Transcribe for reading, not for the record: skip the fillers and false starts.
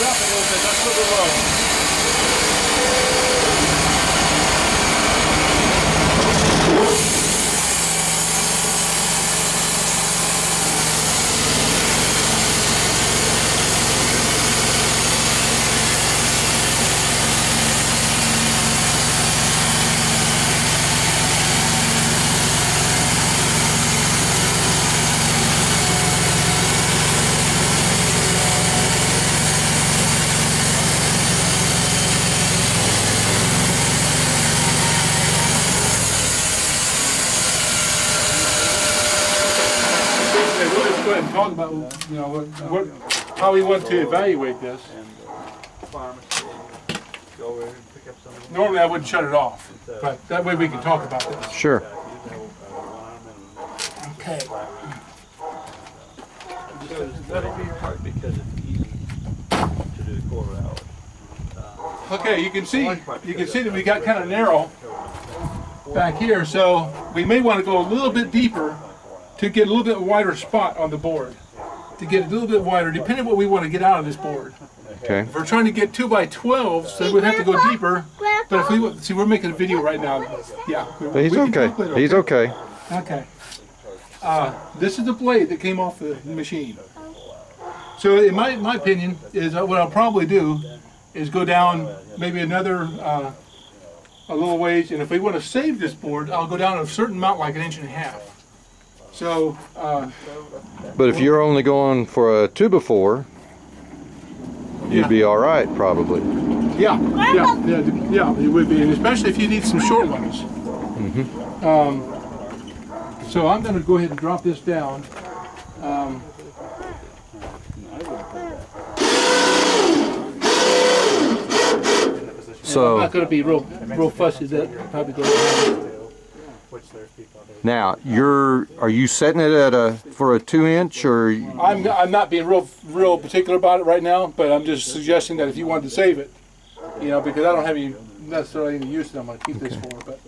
drop it a little bit. That's a little low. Let's go ahead and talk about, you know, how we want to evaluate this. Normally I wouldn't shut it off, but that way we can talk about this. Sure. Okay. Okay, you can see that we got kind of narrow back here, so we may want to go a little bit deeper to get a little bit wider spot on the board. To get a little bit wider, depending on what we want to get out of this board. Okay. If we're trying to get 2x12, so we'd have to go deeper. But if we see, we're making a video right now. Yeah. But he's okay. He's okay. Okay. This is the blade that came off the machine. So in my opinion, is what I'll probably do is go down maybe another a little ways, and if we want to save this board, I'll go down a certain amount, like 1.5 inches. So. But if you're only going for a 2x4, you'd be all right, probably. Yeah, it would be, and especially if you need some short ones. So I'm going to go ahead and drop this down. So I'm not going to be real fussy. That probably go ahead. Now, are you setting it for a 2-inch, or? I'm not being real particular about it right now, but I'm just suggesting that if you wanted to save it, you know, because I don't have any necessarily any use that I'm going to keep this for, but.